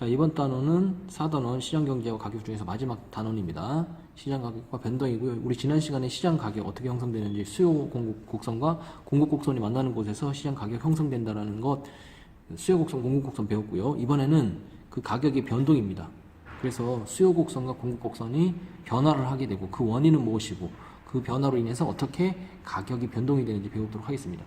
이번 단원은 4단원 시장경제와 가격 중에서 마지막 단원입니다. 시장 가격과 변동이고요. 우리 지난 시간에 시장 가격 어떻게 형성되는지 수요 공급 곡선과 공급 곡선이 만나는 곳에서 시장 가격 형성된다는 것, 수요 곡선, 공급 곡선 배웠고요. 이번에는 그 가격의 변동입니다. 그래서 수요 곡선과 공급 곡선이 변화를 하게 되고 그 원인은 무엇이고 그 변화로 인해서 어떻게 가격이 변동이 되는지 배우도록 하겠습니다.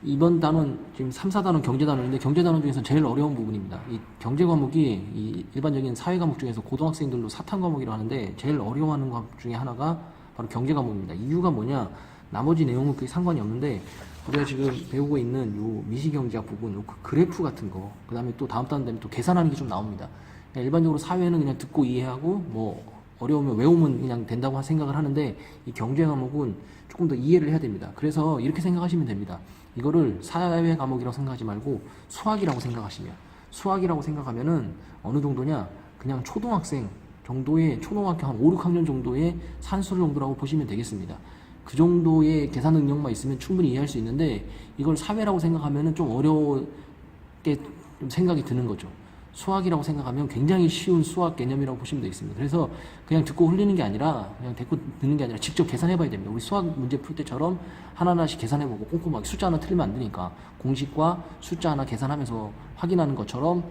이번 단원 지금 3, 4단원 경제단원인데 경제단원 중에서 제일 어려운 부분입니다. 이 경제 과목이 이 일반적인 사회 과목 중에서 고등학생들도 사탐 과목이라고 하는데 제일 어려워하는 과목 중에 하나가 바로 경제 과목입니다. 이유가 뭐냐? 나머지 내용은 그게 상관이 없는데 우리가 지금 배우고 있는 요 미시경제학 부분, 요 그래프 같은 거, 그 다음에 또 다음 단 되면 또 계산하는 게 좀 나옵니다. 일반적으로 사회는 그냥 듣고 이해하고 뭐 어려우면 외우면 그냥 된다고 생각을 하는데 이 경제 과목은 조금 더 이해를 해야 됩니다. 그래서 이렇게 생각하시면 됩니다. 이거를 사회 과목이라고 생각하지 말고 수학이라고 생각하시면, 수학이라고 생각하면은 어느 정도냐, 그냥 초등학생 정도의, 초등학교 한 5, 6학년 정도의 산수 정도라고 보시면 되겠습니다. 그 정도의 계산 능력만 있으면 충분히 이해할 수 있는데 이걸 사회라고 생각하면은 좀 어렵게 좀 생각이 드는 거죠. 수학이라고 생각하면 굉장히 쉬운 수학 개념이라고 보시면 되겠습니다. 그래서 그냥 듣고 흘리는 게 아니라, 그냥 듣고 듣는 게 아니라 직접 계산해 봐야 됩니다. 우리 수학 문제 풀 때처럼 하나하나씩 계산해 보고 꼼꼼하게 숫자 하나 틀리면 안 되니까 공식과 숫자 하나 계산하면서 확인하는 것처럼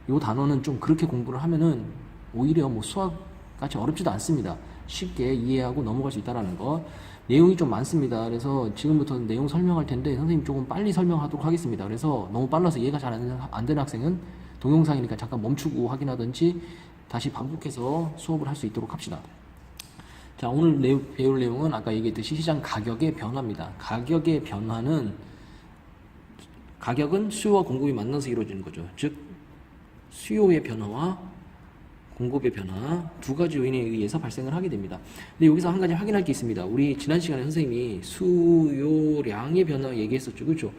이 단어는 좀 그렇게 공부를 하면은 오히려 뭐 수학같이 어렵지도 않습니다. 쉽게 이해하고 넘어갈 수 있다는 거. 내용이 좀 많습니다. 그래서 지금부터 내용 설명할 텐데 선생님 조금 빨리 설명하도록 하겠습니다. 그래서 너무 빨라서 이해가 잘 안 되는 학생은 동영상이니까 잠깐 멈추고 확인하든지 다시 반복해서 수업을 할 수 있도록 합시다. 자, 오늘 배울 내용은 아까 얘기했듯이 시장 가격의 변화입니다. 가격의 변화는, 가격은 수요와 공급이 만나서 이루어지는 거죠. 즉 수요의 변화와 공급의 변화, 두 가지 요인에 의해서 발생을 하게 됩니다. 근데 여기서 한 가지 확인할 게 있습니다. 우리 지난 시간에 선생님이 수요량의 변화 얘기했었죠. 그렇죠?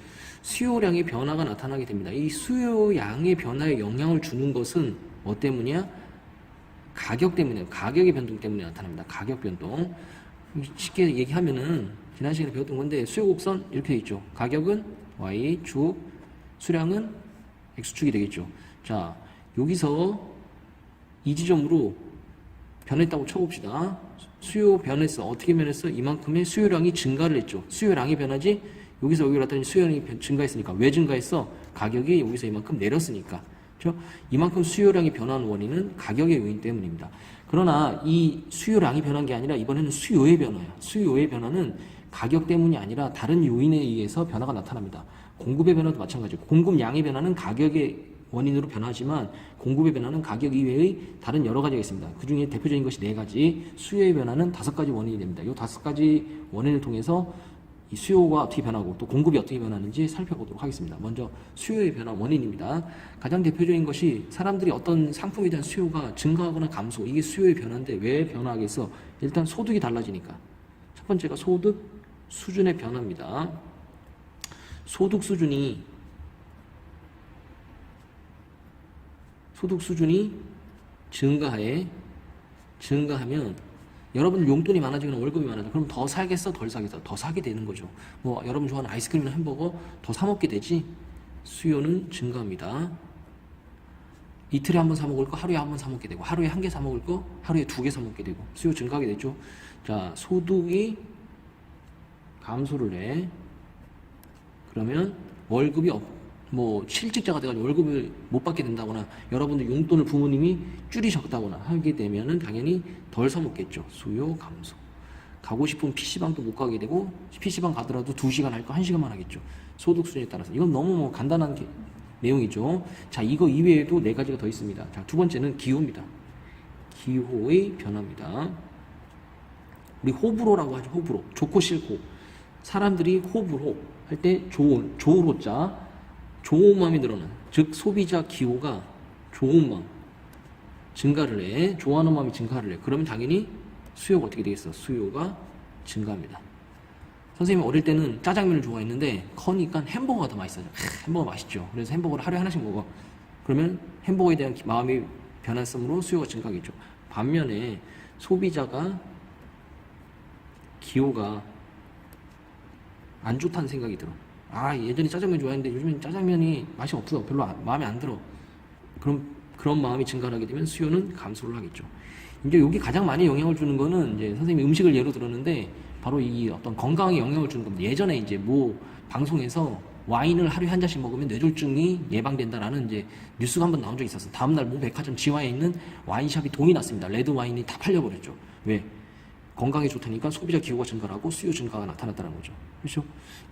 수요량의 변화가 나타나게 됩니다. 이 수요량의 변화에 영향을 주는 것은 뭐 때문이야? 가격 때문에, 가격의 변동 때문에 나타납니다. 가격 변동. 쉽게 얘기하면은 지난 시간에 배웠던 건데 수요 곡선 이렇게 돼 있죠. 가격은 Y축, 수량은 X축이 되겠죠. 자, 여기서 이 지점으로 변했다고 쳐봅시다. 수요 변했어. 어떻게 변했어? 이만큼의 수요량이 증가를 했죠. 수요량이 변하지, 여기서 여기로 갔더니 수요량이 증가했으니까. 왜 증가했어? 가격이 여기서 이만큼 내렸으니까. 그렇죠? 이만큼 수요량이 변한 원인은 가격의 요인 때문입니다. 그러나 이 수요량이 변한 게 아니라 이번에는 수요의 변화야. 수요의 변화는 가격 때문이 아니라 다른 요인에 의해서 변화가 나타납니다. 공급의 변화도 마찬가지고, 공급량의 변화는 가격의 원인으로 변하지만 공급의 변화는 가격 이외의 다른 여러 가지가 있습니다. 그 중에 대표적인 것이 4가지, 수요의 변화는 5가지 원인이 됩니다. 이 5가지 원인을 통해서 이 수요가 어떻게 변하고 또 공급이 어떻게 변하는지 살펴보도록 하겠습니다. 먼저 수요의 변화 원인입니다. 가장 대표적인 것이 사람들이 어떤 상품에 대한 수요가 증가하거나 감소, 이게 수요의 변화인데 왜 변화하겠어? 일단 소득이 달라지니까. 첫 번째가 소득 수준의 변화입니다. 소득 수준이 증가하면 여러분 용돈이 많아지거나 월급이 많아져. 그럼 더 사겠어? 덜 사겠어? 더 사게 되는 거죠. 뭐 여러분 좋아하는 아이스크림이나 햄버거 더 사 먹게 되지. 수요는 증가합니다. 이틀에 한 번 사 먹을 거 하루에 한 번 사 먹게 되고, 하루에 1개 사 먹을 거 하루에 2개 사 먹게 되고, 수요 증가하게 되죠. 자, 소득이 감소를 해. 그러면 월급이 뭐 실직자가 돼가지고 월급을 못 받게 된다거나 여러분들 용돈을 부모님이 줄이셨다거나 하게 되면은 당연히 덜 사먹겠죠. 수요 감소. 가고 싶은 PC방도 못 가게 되고, PC방 가더라도 2시간 할 거 1시간만 하겠죠. 소득 수준에 따라서. 이건 너무 뭐 간단한 내용이죠. 자, 이거 이외에도 4가지가 더 있습니다. 자, 두 번째는 기후입니다. 기호의 변화입니다. 우리 호불호라고 하죠. 호불호. 좋고 싫고. 사람들이 호불호 할 때 좋을 호자, 좋은 마음이 늘어나. 즉 소비자 기호가 좋은 마음 증가를 해. 좋아하는 마음이 증가를 해. 그러면 당연히 수요가 어떻게 되겠어? 수요가 증가합니다. 선생님이 어릴 때는 짜장면을 좋아했는데 커니까 햄버거가 더 맛있어져. 햄버거 맛있죠. 그래서 햄버거를 하루에 하나씩 먹어. 그러면 햄버거에 대한 마음이 변했으므로 수요가 증가하겠죠. 반면에 소비자가 기호가 안 좋다는 생각이 들어. 아, 예전에 짜장면 좋아했는데 요즘엔 짜장면이 맛이 없어. 별로 마음에 안 들어. 그럼 그런 마음이 증가하게 되면 수요는 감소를 하겠죠. 이제 여기 가장 많이 영향을 주는 거는 이제 선생님이 음식을 예로 들었는데 바로 이 어떤 건강에 영향을 주는 겁니다. 예전에 이제 뭐 방송에서 와인을 하루에 한 잔씩 먹으면 뇌졸중이 예방된다라는 이제 뉴스가 한번 나온 적이 있었어. 다음날 모 백화점 지화에 있는 와인샵이 돈이 났습니다. 레드 와인이 다 팔려버렸죠. 왜? 건강에 좋다니까 소비자 기호가 증가하고 수요 증가가 나타났다는 거죠. 그렇죠?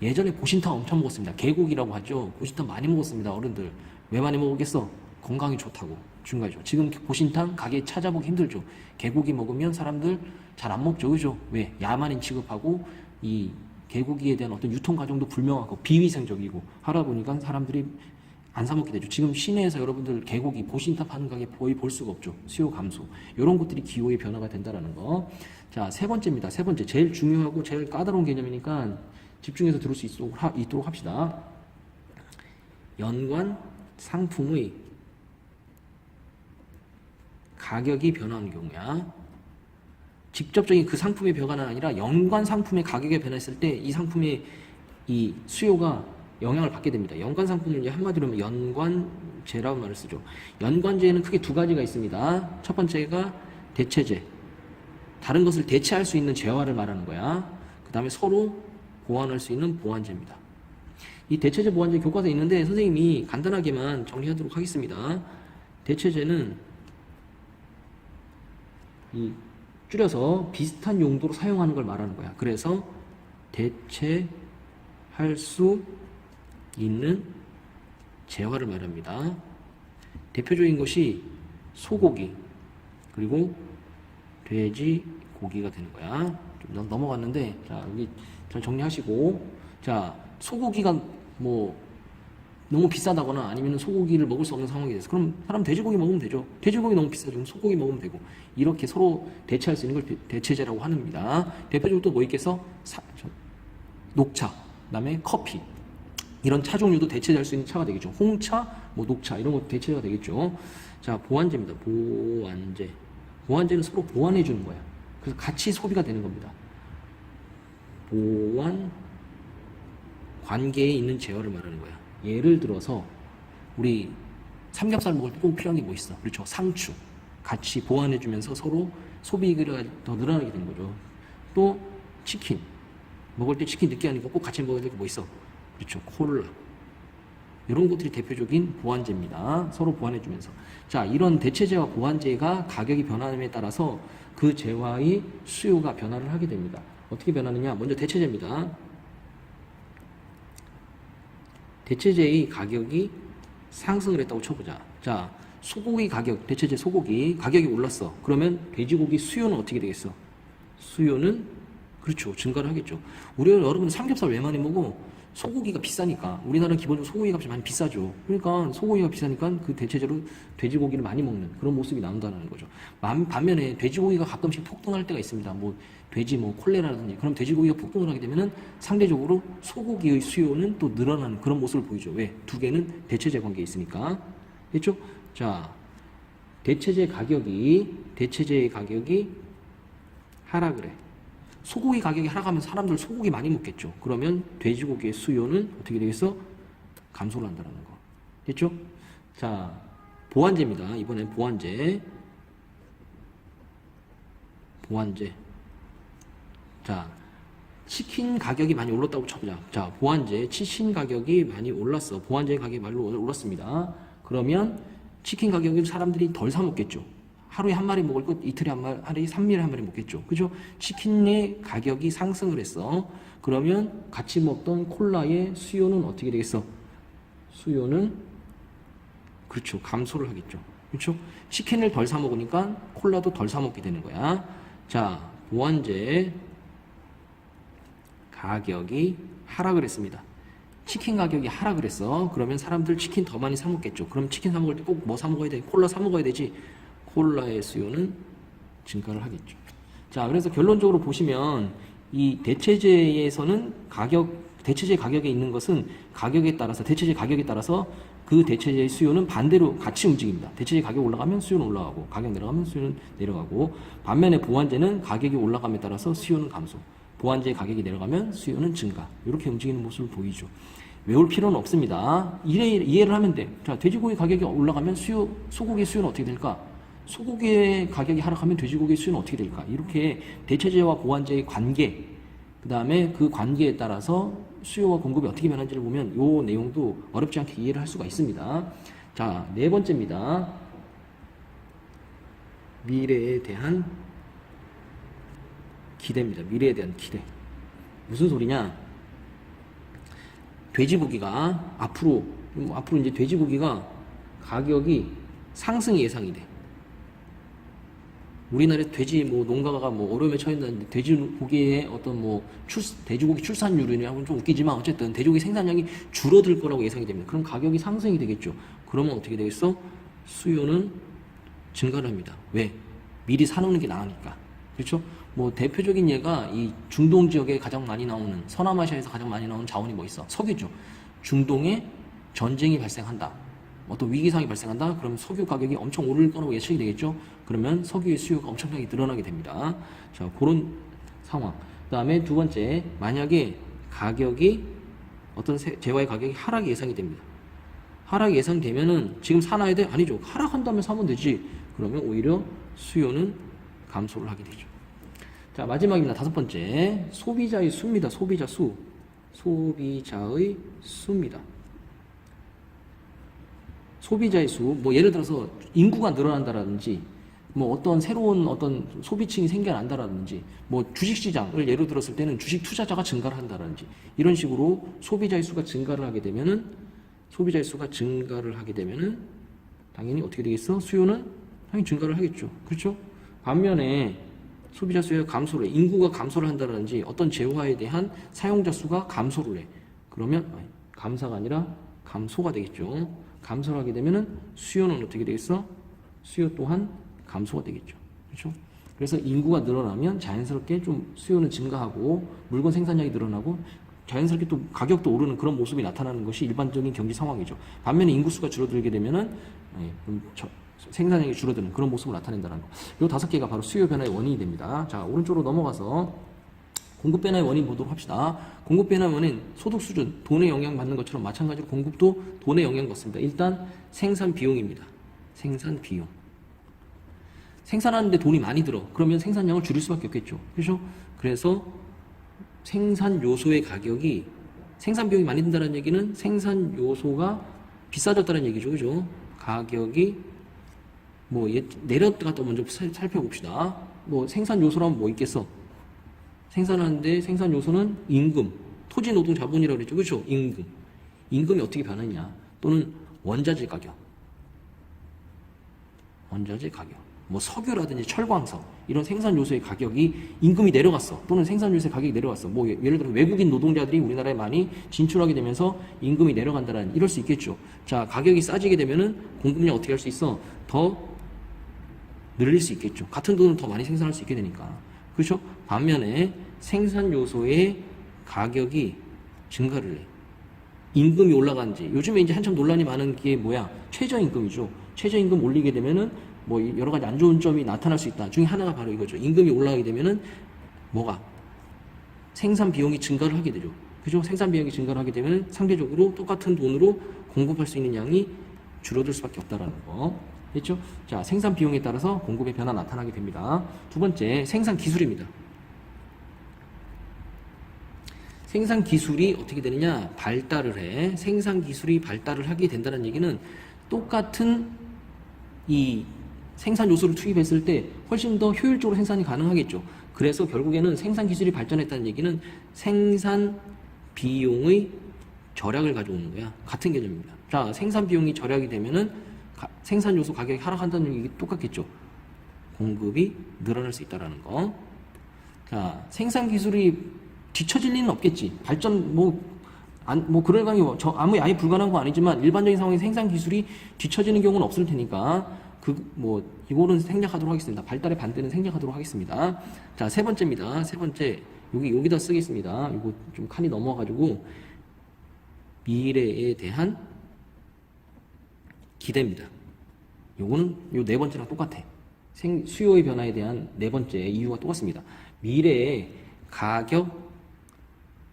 예전에 보신탕 엄청 먹었습니다. 개고기라고 하죠. 보신탕 많이 먹었습니다. 어른들. 왜 많이 먹었겠어? 건강이 좋다고 준 거죠. 지금 보신탕 가게 찾아보기 힘들죠. 개고기 먹으면 사람들 잘 안 먹죠. 그죠? 왜? 야만인 취급하고 이 개고기에 대한 어떤 유통 과정도 불명하고 비위생적이고 하다 보니까 사람들이 안 사 먹게 되죠. 지금 시내에서 여러분들 개고기 보신탕 파는 가게 거의 볼 수가 없죠. 수요 감소. 이런 것들이 기호의 변화가 된다라는 거. 자, 세 번째입니다. 세 번째. 제일 중요하고 제일 까다로운 개념이니까 집중해서 들을 수 있도록 합시다. 연관 상품의 가격이 변화하는 경우야. 직접적인 그 상품의 변화가 아니라 연관 상품의 가격이 변했을 때 이 상품의 이 수요가 영향을 받게 됩니다. 연관 상품을 이제 한마디로 하면 연관제라고 말을 쓰죠. 연관제에는 크게 두 가지가 있습니다. 첫 번째가 대체제. 다른 것을 대체할 수 있는 재화를 말하는 거야. 그 다음에 서로 보완할 수 있는 보완제입니다. 이 대체제 보완제 교과서에 있는데 선생님이 간단하게만 정리하도록 하겠습니다. 대체제는 이 줄여서 비슷한 용도로 사용하는 걸 말하는 거야. 그래서 대체할 수 있는 재화를 말합니다. 대표적인 것이 소고기 그리고 돼지고기가 되는 거야. 좀 넘어갔는데 자 여기 잘 정리하시고 자 소고기가 뭐 너무 비싸다거나 아니면 소고기를 먹을 수 없는 상황이 돼서 그럼 사람 돼지고기 먹으면 되죠. 돼지고기 너무 비싸죠. 그럼 소고기 먹으면 되고 이렇게 서로 대체할 수 있는 걸 대체제라고 합니다. 대표적으로 또 뭐 있겠어? 녹차, 그다음에 커피 이런 차 종류도 대체할 수 있는 차가 되겠죠. 홍차, 뭐 녹차 이런 것도 대체가 되겠죠. 자 보완제입니다. 보완제. 보완제는 서로 보완해 주는 거야. 그래서 같이 소비가 되는 겁니다. 보완 관계에 있는 제어를 말하는 거야. 예를 들어서 우리 삼겹살 먹을 때 꼭 필요한 게 뭐 있어? 그렇죠. 상추. 같이 보완해 주면서 서로 소비가 더 늘어나게 되는 거죠. 또 치킨. 먹을 때 치킨 늦게 하니까 꼭 같이 먹어야 될 게 뭐 있어? 그렇죠. 콜라. 이런 것들이 대표적인 보완제입니다. 서로 보완해 주면서. 자, 이런 대체제와 보완제가 가격이 변함에 따라서 그 재화의 수요가 변화를 하게 됩니다. 어떻게 변하느냐? 먼저 대체제입니다. 대체제의 가격이 상승을 했다고 쳐보자. 자, 소고기 가격, 대체제 소고기 가격이 올랐어. 그러면 돼지고기 수요는 어떻게 되겠어? 수요는 그렇죠. 증가를 하겠죠. 우리 여러분 삼겹살 왜 많이 먹어? 소고기가 비싸니까. 우리나라는 기본적으로 소고기 값이 많이 비싸죠. 그러니까 소고기가 비싸니까 그 대체제로 돼지고기를 많이 먹는 그런 모습이 나온다는 거죠. 반면에 돼지고기가 가끔씩 폭등할 때가 있습니다. 뭐 돼지 뭐 콜레라든지 그럼 돼지고기가 폭등을 하게 되면은 상대적으로 소고기의 수요는 또 늘어나는 그런 모습을 보이죠. 왜? 두 개는 대체제 관계에 있으니까. 됐죠? 자, 대체제의 가격이 하락을 해. 소고기 가격이 하락하면 사람들 소고기 많이 먹겠죠. 그러면 돼지고기의 수요는 어떻게 되겠어? 감소를 한다는 거. 됐죠? 자, 보완제입니다. 이번엔 보완제. 자, 치킨 가격이 많이 올랐다고 쳐보자. 자, 보완제, 치킨 가격이 많이 올랐어. 보완제 가격이 많이 올랐습니다. 그러면 치킨 가격을 사람들이 덜 사 먹겠죠. 하루에 한 마리 먹을 것 이틀에 한 마리, 하루에 3일에 한 마리 먹겠죠. 그죠? 치킨의 가격이 상승을 했어. 그러면 같이 먹던 콜라의 수요는 어떻게 되겠어? 수요는 그렇죠. 감소를 하겠죠. 그렇죠? 치킨을 덜 사 먹으니까 콜라도 덜 사 먹게 되는 거야. 자, 보완제 가격이 하락을 했습니다. 치킨 가격이 하락을 했어. 그러면 사람들 치킨 더 많이 사 먹겠죠. 그럼 치킨 사 먹을 때 꼭 뭐 사 먹어야 돼? 콜라 사 먹어야 되지. 콜라의 수요는 증가를 하겠죠. 자, 그래서 결론적으로 보시면 이 대체제에서는 대체제 가격에 있는 것은 대체제 가격에 따라서 그 대체제의 수요는 반대로 같이 움직입니다. 대체제 가격이 올라가면 수요는 올라가고, 가격 내려가면 수요는 내려가고, 반면에 보완제는 가격이 올라감에 따라서 수요는 감소, 보완제 가격이 내려가면 수요는 증가. 이렇게 움직이는 모습을 보이죠. 외울 필요는 없습니다. 이해를 하면 돼. 자, 돼지고기 가격이 올라가면 소고기 수요는 어떻게 될까? 소고기의 가격이 하락하면 돼지고기 수요는 어떻게 될까? 이렇게 대체재와 보완재의 관계, 그 다음에 그 관계에 따라서 수요와 공급이 어떻게 변하는지를 보면 이 내용도 어렵지 않게 이해를 할 수가 있습니다. 자, 네 번째입니다. 미래에 대한 기대입니다. 미래에 대한 기대. 무슨 소리냐? 돼지고기가 앞으로 이제 돼지고기가 가격이 상승이 예상이 돼. 우리나라에 돼지 농가가 어려움에 처했는데 돼지고기의 어떤 돼지고기 출산율이냐고는 좀 웃기지만 어쨌든 돼지고기 생산량이 줄어들 거라고 예상이 됩니다. 그럼 가격이 상승이 되겠죠. 그러면 어떻게 되겠어? 수요는 증가를 합니다. 왜? 미리 사놓는 게 나으니까. 그렇죠? 대표적인 예가 이 중동 지역에 가장 많이 나오는, 서남아시아에서 가장 많이 나오는 자원이 뭐 있어? 석유죠. 중동에 전쟁이 발생한다. 어떤 위기상이 발생한다? 그럼 석유 가격이 엄청 오를 거라고 예측이 되겠죠? 그러면 석유의 수요가 엄청나게 늘어나게 됩니다. 자, 그런 상황. 그 다음에 두 번째, 만약에 가격이 어떤 재화의 가격이 하락이 예상이 됩니다. 하락이 예상되면은 지금 사놔야 돼? 아니죠. 하락한다면 사면 되지. 그러면 오히려 수요는 감소를 하게 되죠. 자, 마지막입니다. 다섯 번째, 소비자의 수입니다. 소비자 수. 소비자의 수입니다. 소비자의 수, 예를 들어서 인구가 늘어난다라든지, 어떤 새로운 어떤 소비층이 생겨난다라든지, 주식시장을 예로 들었을 때는 주식 투자자가 증가를 한다라든지, 이런 식으로 소비자의 수가 증가를 하게 되면은, 당연히 어떻게 되겠어? 수요는 당연히 증가를 하겠죠. 그렇죠? 반면에 소비자 수요가 감소를 해. 인구가 감소를 한다든지, 어떤 재화에 대한 사용자 수가 감소를 해. 그러면, 감사가 아니라 감소가 되겠죠. 감소를 하게 되면은 수요는 어떻게 되겠어? 수요 또한 감소가 되겠죠. 그렇죠? 그래서 인구가 늘어나면 자연스럽게 좀 수요는 증가하고 물건 생산량이 늘어나고 자연스럽게 또 가격도 오르는 그런 모습이 나타나는 것이 일반적인 경기 상황이죠. 반면에 인구수가 줄어들게 되면은 생산량이 줄어드는 그런 모습을 나타낸다는 거. 이 다섯 개가 바로 수요 변화의 원인이 됩니다. 자, 오른쪽으로 넘어가서 공급 변화의 원인 보도록 합시다. 공급 변화의 원인, 소득 수준, 돈에 영향 받는 것처럼 마찬가지로 공급도 돈에 영향 받습니다. 일단 생산 비용입니다. 생산 비용. 생산하는데 돈이 많이 들어. 그러면 생산량을 줄일 수밖에 없겠죠. 그렇죠? 그래서 생산 요소의 가격이, 생산 비용이 많이 든다는 얘기는 생산 요소가 비싸졌다는 얘기죠. 그죠? 가격이 내렸다가 먼저 살펴봅시다. 생산 요소라면 뭐 있겠어? 생산하는데 생산 요소는 임금, 토지 노동 자본이라고 그랬죠. 그렇죠? 임금. 임금이 어떻게 변했냐? 또는 원자재 가격. 석유라든지 철광석 이런 생산 요소의 가격이 임금이 내려갔어. 또는 생산 요소의 가격이 내려갔어. 예를 들어 외국인 노동자들이 우리나라에 많이 진출하게 되면서 임금이 내려간다는 이럴 수 있겠죠. 자, 가격이 싸지게 되면은 공급량 어떻게 할 수 있어? 더 늘릴 수 있겠죠. 같은 돈을 더 많이 생산할 수 있게 되니까. 그렇죠? 반면에 생산 요소의 가격이 증가를 해. 임금이 올라간지. 요즘에 이제 한참 논란이 많은 게 최저임금이죠. 최저임금 올리게 되면은 여러 가지 안 좋은 점이 나타날 수 있다. 중에 하나가 바로 이거죠. 임금이 올라가게 되면은 생산 비용이 증가를 하게 되죠. 그죠? 생산 비용이 증가를 하게 되면 상대적으로 똑같은 돈으로 공급할 수 있는 양이 줄어들 수밖에 없다라는 거. 됐죠? 자, 생산 비용에 따라서 공급의 변화 나타나게 됩니다. 두 번째, 생산 기술입니다. 생산 기술이 어떻게 되느냐? 발달을 해. 생산 기술이 발달을 하게 된다는 얘기는 똑같은 이 생산 요소를 투입했을 때 훨씬 더 효율적으로 생산이 가능하겠죠. 그래서 결국에는 생산 기술이 발전했다는 얘기는 생산 비용의 절약을 가져오는 거야. 같은 개념입니다. 자, 생산 비용이 절약이 되면은 생산 요소 가격이 하락한다는 얘기 똑같겠죠. 공급이 늘어날 수 있다라는 거. 자, 생산 기술이 뒤처질 리는 없겠지. 발전 그럴 가능이 아예 불가능한 건 아니지만 일반적인 상황에서 생산 기술이 뒤처지는 경우는 없을 테니까 이거는 생략하도록 하겠습니다. 발달의 반대는 생략하도록 하겠습니다. 자, 세 번째입니다. 세 번째 여기다 쓰겠습니다. 이거 좀 칸이 넘어가지고 미래에 대한 기대입니다. 요거는 요 네 번째랑 똑같아. 수요의 변화에 대한 네 번째 이유가 똑같습니다. 미래에 가격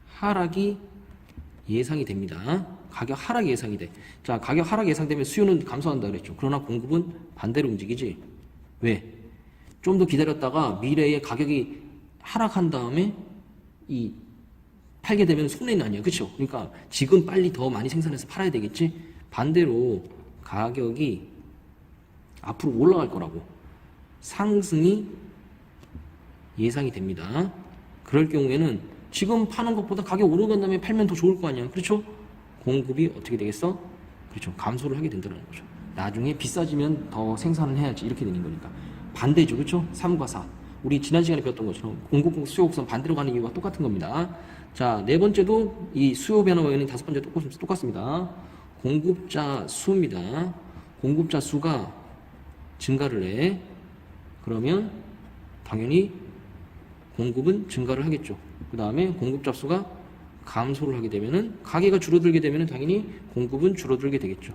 하락이 예상이 됩니다. 가격 하락 예상이 돼. 자, 가격 하락 예상되면 수요는 감소한다 그랬죠. 그러나 공급은 반대로 움직이지. 왜? 좀 더 기다렸다가 미래에 가격이 하락한 다음에 이 팔게 되면 손해는 아니야. 그렇죠? 그러니까 지금 빨리 더 많이 생산해서 팔아야 되겠지. 반대로 가격이 앞으로 올라갈 거라고. 상승이 예상이 됩니다. 그럴 경우에는 지금 파는 것보다 가격 오르간 다음에 팔면 더 좋을 거 아니야. 그렇죠? 공급이 어떻게 되겠어? 그렇죠. 감소를 하게 된다는 거죠. 나중에 비싸지면 더 생산을 해야지. 이렇게 되는 거니까. 반대죠. 그렇죠? 3과 4. 우리 지난 시간에 배웠던 것처럼 공급, 수요 곡선 반대로 가는 이유가 똑같은 겁니다. 자, 네 번째도 이 수요 변화와 연인 다섯 번째 똑같습니다. 공급자 수입니다. 공급자 수가 증가를 해. 그러면 당연히 공급은 증가를 하겠죠. 그 다음에 공급자 수가 감소를 하게 되면은 가게가 줄어들게 되면은 당연히 공급은 줄어들게 되겠죠.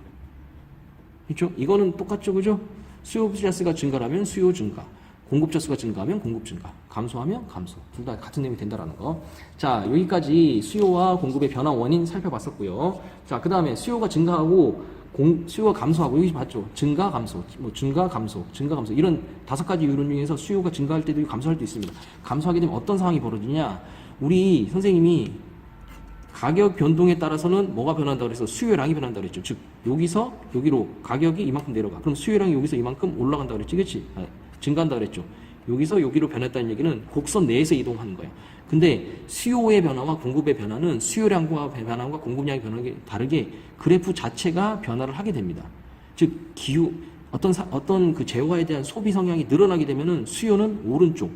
그렇죠? 이거는 똑같죠, 그죠? 수요자 수가 증가하면 수요 증가, 공급자 수가 증가하면 공급 증가, 감소하면 감소. 둘 다 같은 내용이 된다라는 거. 자, 여기까지 수요와 공급의 변화 원인 살펴봤었고요. 자, 그 다음에 수요가 증가하고 수요가 감소하고 여기 봤죠? 증가, 감소, 증가, 감소, 증가, 감소 이런 다섯 가지 이론 중에서 수요가 증가할 때도 있고 감소할 때도 있습니다. 감소하게 되면 어떤 상황이 벌어지냐? 우리 선생님이 가격 변동에 따라서는 뭐가 변한다고 그래서 수요량이 변한다고 그랬죠. 즉 여기서 여기로 가격이 이만큼 내려가. 그럼 수요량이 여기서 이만큼 올라간다고 그랬지. 그렇지? 증가한다고 그랬죠. 여기서 여기로 변했다는 얘기는 곡선 내에서 이동하는 거예요. 근데 수요의 변화와 공급의 변화는 수요량과 변화와 공급량의 변화가 다르게 그래프 자체가 변화를 하게 됩니다. 즉 기후 어떤 그 재화에 대한 소비 성향이 늘어나게 되면은 수요는 오른쪽,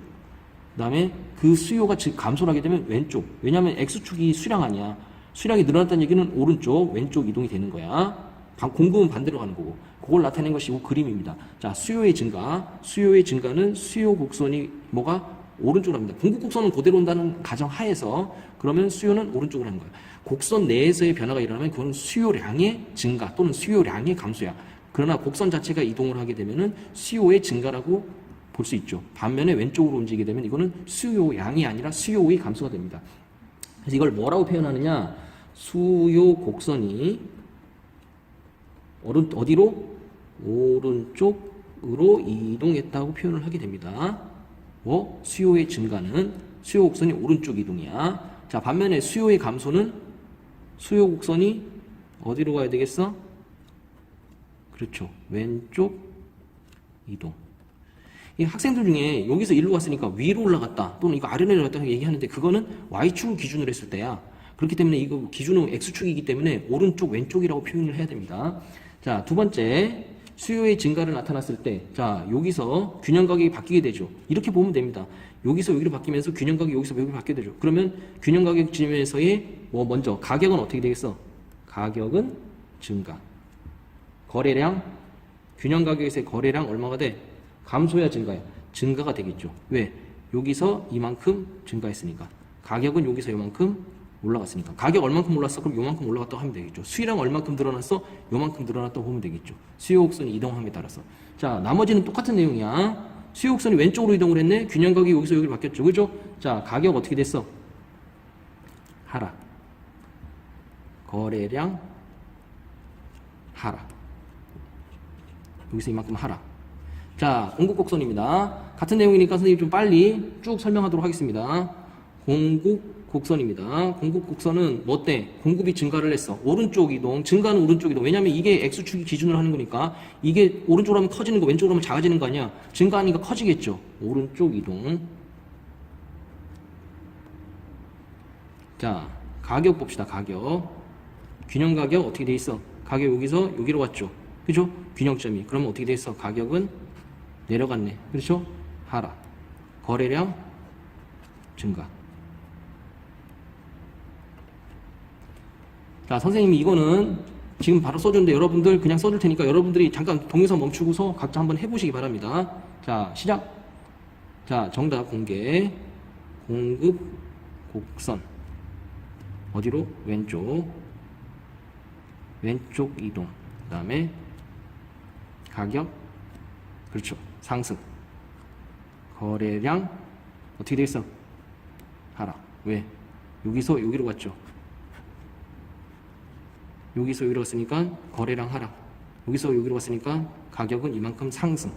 그다음에 그 수요가 감소를 하게 되면 왼쪽. 왜냐하면 X축이 수량 아니야. 수량이 늘어났다는 얘기는 오른쪽, 왼쪽 이동이 되는 거야. 공급은 반대로 가는 거고. 그걸 나타낸 것이 이 그림입니다. 자, 수요의 증가. 수요의 증가는 수요 곡선이 뭐가 오른쪽으로 합니다. 공급 곡선은 그대로 온다는 가정 하에서 그러면 수요는 오른쪽으로 하는 거야. 곡선 내에서의 변화가 일어나면 그건 수요량의 증가 또는 수요량의 감소야. 그러나 곡선 자체가 이동을 하게 되면은 수요의 증가라고 볼 수 있죠. 반면에 왼쪽으로 움직이게 되면 이거는 수요량이 아니라 수요의 감소가 됩니다. 그래서 이걸 뭐라고 표현하느냐? 수요 곡선이 어디로? 오른쪽으로 이동했다고 표현을 하게 됩니다. 수요의 증가는 수요 곡선이 오른쪽 이동이야. 자, 반면에 수요의 감소는 수요 곡선이 어디로 가야 되겠어? 그렇죠. 왼쪽 이동. 이 학생들 중에 여기서 일로 갔으니까 위로 올라갔다 또는 이거 아래로 내려갔다 얘기하는데 그거는 Y축을 기준으로 했을 때야. 그렇기 때문에 이거 기준은 X축이기 때문에 오른쪽 왼쪽이라고 표현을 해야 됩니다. 자, 두 번째 수요의 증가를 나타났을 때 자, 여기서 균형 가격이 바뀌게 되죠. 이렇게 보면 됩니다. 여기서 여기로 바뀌면서 균형 가격이 여기서 여기로 바뀌게 되죠. 그러면 균형 가격 지점에서의 먼저 가격은 어떻게 되겠어? 가격은 증가. 거래량 균형 가격에서의 거래량 얼마가 돼? 감소야 증가야? 증가가 되겠죠. 왜? 여기서 이만큼 증가했으니까. 가격은 여기서 이만큼 올라갔으니까. 가격 얼만큼 올랐어? 그럼 요만큼 올라갔다고 하면 되겠죠. 수요량 얼만큼 늘어났어? 요만큼 늘어났다고 보면 되겠죠. 수요 곡선이 이동함에 따라서. 자, 나머지는 똑같은 내용이야. 수요 곡선이 왼쪽으로 이동을 했네. 균형 가격이 여기서 여기로 바뀌었죠. 그죠? 자, 가격 어떻게 됐어? 하락. 거래량 하락. 여기서 이만큼 하락. 자, 공급 곡선입니다. 같은 내용이니까 선생님 좀 빨리 쭉 설명하도록 하겠습니다. 공급 곡선입니다. 공급 곡선은 뭐 때? 공급이 증가를 했어. 오른쪽 이동, 증가는 오른쪽 이동. 왜냐면 이게 X축이 기준으로 하는 거니까 이게 오른쪽으로 하면 커지는 거, 왼쪽으로 하면 작아지는 거 아니야. 증가하니까 커지겠죠. 오른쪽 이동. 자, 가격 봅시다. 가격. 균형 가격 어떻게 돼 있어? 가격 여기서 여기로 왔죠. 그죠? 균형점이. 그러면 어떻게 돼 있어? 가격은 내려갔네. 그렇죠? 하락. 거래량 증가. 자, 선생님이 이거는 지금 바로 써줬는데 여러분들 그냥 써줄 테니까 여러분들이 잠깐 동영상 멈추고서 각자 한번 해보시기 바랍니다. 자, 시작. 자, 정답 공개. 공급 곡선. 어디로? 왼쪽. 왼쪽 이동. 그 다음에 가격. 그렇죠. 상승. 거래량 어떻게 되겠어? 하락. 왜? 여기서 여기로 갔죠. 여기서 여기로 갔으니까 거래량 하락. 여기서 여기로 갔으니까 가격은 이만큼 상승.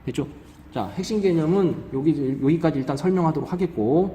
됐죠? 자, 핵심 개념은 여기까지 일단 설명하도록 하겠고,